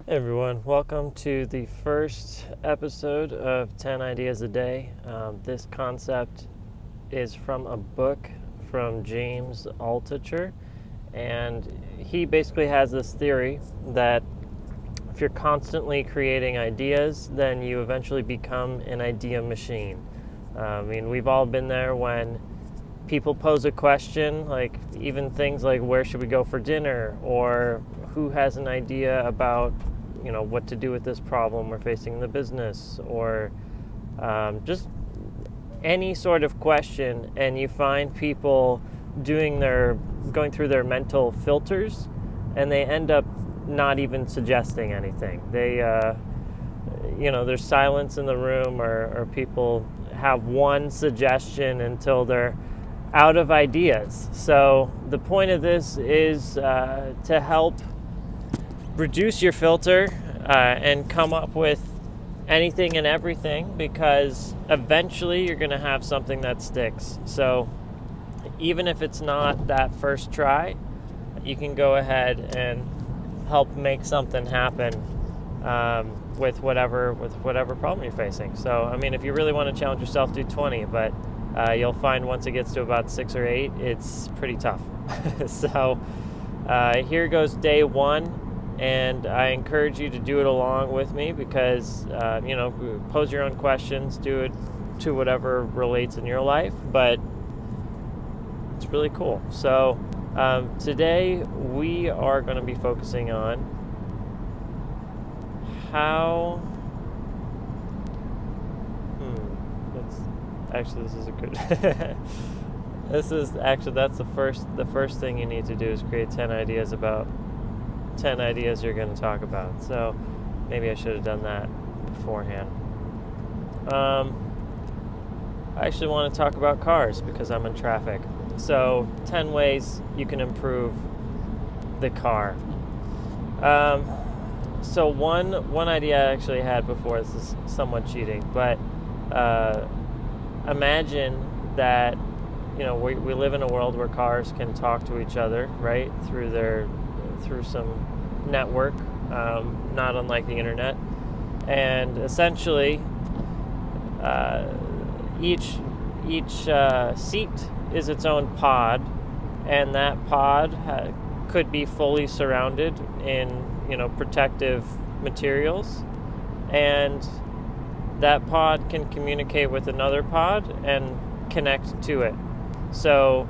Hey everyone, welcome to the first episode of 10 Ideas a Day. This concept is from a book from James Altucher, and he basically has this theory that if you're constantly creating ideas, then you eventually become an idea machine. We've all been there when people pose a question, like even things like where should we go for dinner, or who has an idea about what to do with this problem we're facing in the business, or just any sort of question, and you find people going through their mental filters, and they end up not even suggesting anything. There's silence in the room, or people have one suggestion until they're out of ideas. So the point of this is to help reduce your filter and come up with anything and everything, because eventually you're going to have something that sticks. So even if it's not that first try, you can go ahead and help make something happen with whatever problem you're facing. So if you really want to challenge yourself, do 20, but you'll find once it gets to about 6 or 8, it's pretty tough. So here goes day 1. And I encourage you to do it along with me, because, pose your own questions, do it to whatever relates in your life, but it's really cool. So today we are going to be focusing on how, this is a good, that's the first thing you need to do is create 10 ideas about 10 ideas you're going to talk about. So maybe I should have done that beforehand. I actually want to talk about cars because I'm in traffic. So 10 ways you can improve the car. So one idea I actually had before, this is somewhat cheating, but imagine that we live in a world where cars can talk to each other, right, through some network, not unlike the internet, and essentially each seat is its own pod, and that pod could be fully surrounded in protective materials, and that pod can communicate with another pod and connect to it. So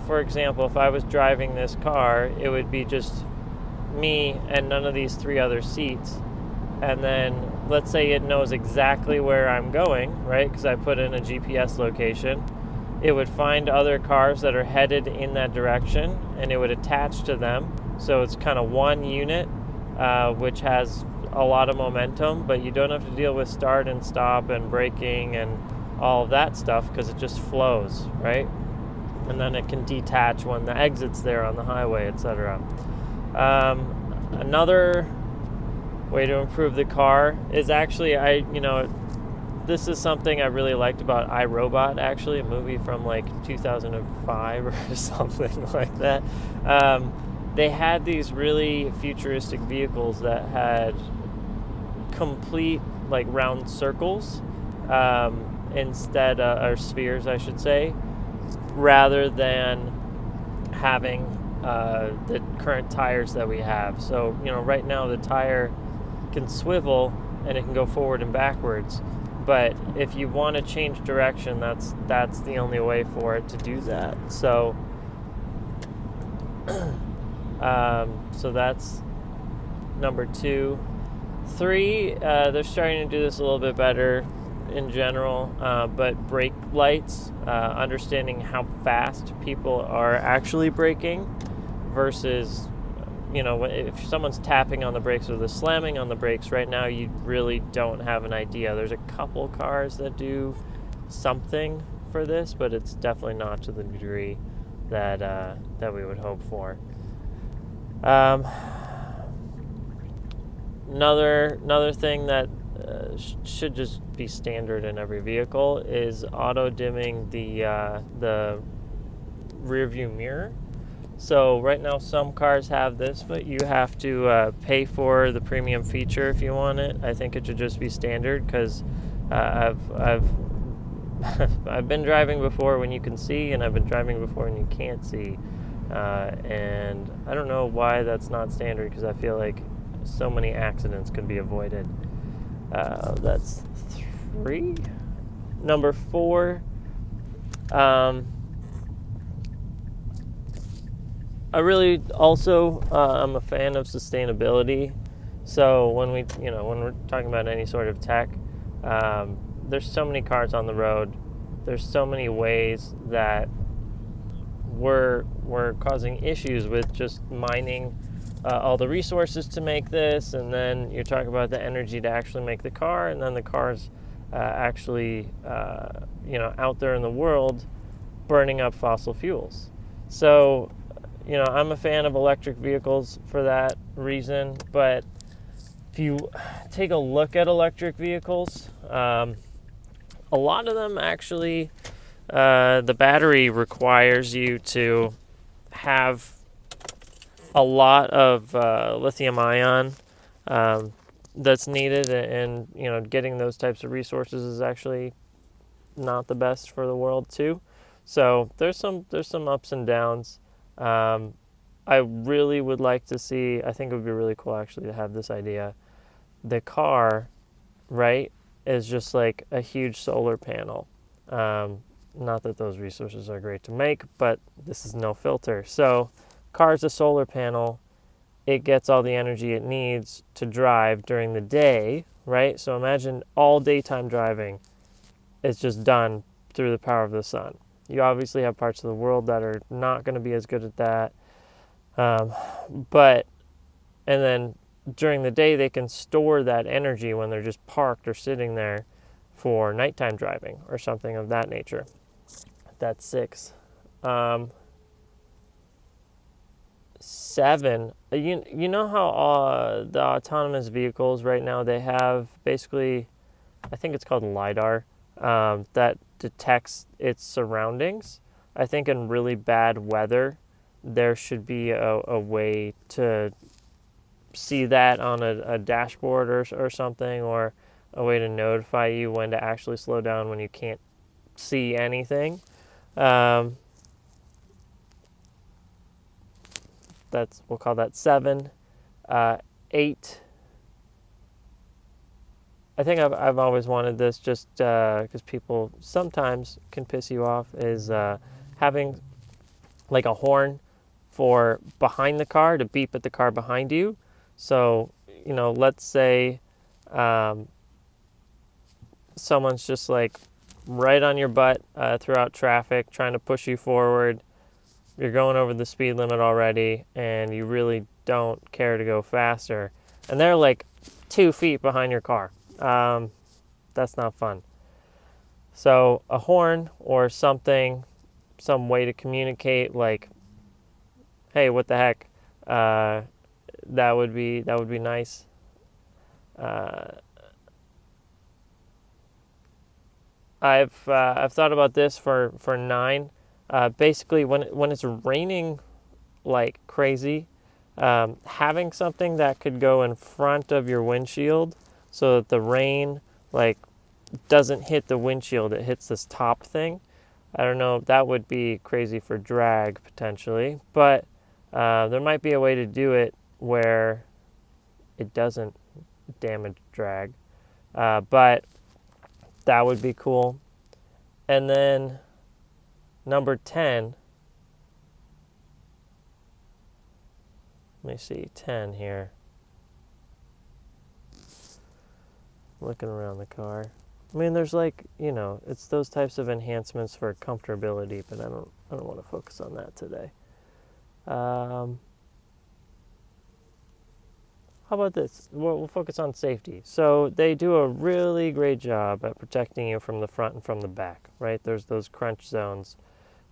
for example, if I was driving this car, it would be just me and none of these 3 other seats. And then let's say it knows exactly where I'm going, right? Because I put in a GPS location. It would find other cars that are headed in that direction, and it would attach to them. So it's kind of one unit, which has a lot of momentum, but you don't have to deal with start and stop and braking and all of that stuff, because it just flows, right? And then it can detach when the exit's there on the highway, etc. Another way to improve the car is actually, this is something I really liked about iRobot, actually, a movie from like 2005 or something like that. They had these really futuristic vehicles that had complete round circles instead, or spheres, I should say, rather than having the current tires that we have. So, right now the tire can swivel and it can go forward and backwards. But if you want to change direction, that's the only way for it to do that. So, so that's number 2. 3, they're starting to do this a little bit better in general, but brake lights, understanding how fast people are actually braking versus, if someone's tapping on the brakes or they're slamming on the brakes. Right now, you really don't have an idea. There's a couple cars that do something for this, but it's definitely not to the degree that we would hope for. Another thing that should just be standard in every vehicle is auto dimming the rear view mirror. So right now some cars have this, but you have to pay for the premium feature if you want it. I think it should just be standard because I've I've been driving before when you can see, and I've been driving before when you can't see. And I don't know why that's not standard because I feel like so many accidents could be avoided. That's 3. Number 4, I really also I'm a fan of sustainability. So when we're talking about any sort of tech, there's so many cars on the road. There's so many ways that we're causing issues with just mining all the resources to make this, and then you're talking about the energy to actually make the car, and then the car's actually out there in the world burning up fossil fuels. So I'm a fan of electric vehicles for that reason, but if you take a look at electric vehicles, a lot of them actually, the battery requires you to have a lot of lithium ion that's needed, and getting those types of resources is actually not the best for the world too. So there's some ups and downs. I really would like to see, I think it would be really cool actually to have this idea. The car, right, is just like a huge solar panel. Not that those resources are great to make, but this is no filter. So car's a solar panel. It gets all the energy it needs to drive during the day, right? So imagine all daytime driving. It's just done through the power of the sun. You obviously have parts of the world that are not going to be as good at that. And then during the day, they can store that energy when they're just parked or sitting there for nighttime driving or something of that nature. That's 6. 7, you know how the autonomous vehicles right now, they have basically, I think it's called LiDAR, that detects its surroundings. I think in really bad weather, there should be a way to see that on a dashboard or something, or a way to notify you when to actually slow down when you can't see anything. We'll call that 7. 8. I think I've always wanted this, just because people sometimes can piss you off, is having like a horn for behind the car to beep at the car behind you. So let's say someone's just like right on your butt throughout traffic, trying to push you forward. You're going over the speed limit already, and you really don't care to go faster. And they're like 2 feet behind your car. That's not fun. So a horn or something, some way to communicate, like, hey, what the heck? That would be nice. I've thought about this for 9. Basically, when it's raining like crazy, having something that could go in front of your windshield so that the rain like doesn't hit the windshield, it hits this top thing. I don't know, that would be crazy for drag potentially, but there might be a way to do it where it doesn't damage drag. But that would be cool. And then number 10, let me see, 10 here. Looking around the car. I mean, there's like, it's those types of enhancements for comfortability, but I don't want to focus on that today. How about this? We'll focus on safety. So they do a really great job at protecting you from the front and from the back, right? There's those crunch zones.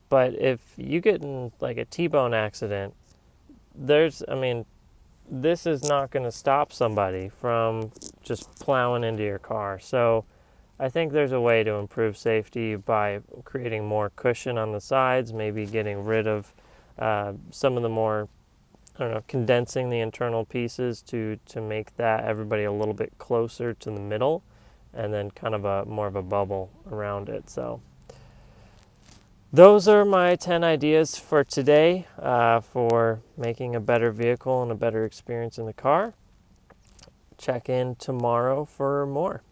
But if you get in like a T-bone accident, this is not going to stop somebody from just plowing into your car. So I think there's a way to improve safety by creating more cushion on the sides, maybe getting rid of some of the more, I don't know, condensing the internal pieces to make that everybody a little bit closer to the middle, and then kind of a more of a bubble around it. So those are my 10 ideas for today for making a better vehicle and a better experience in the car. Check in tomorrow for more.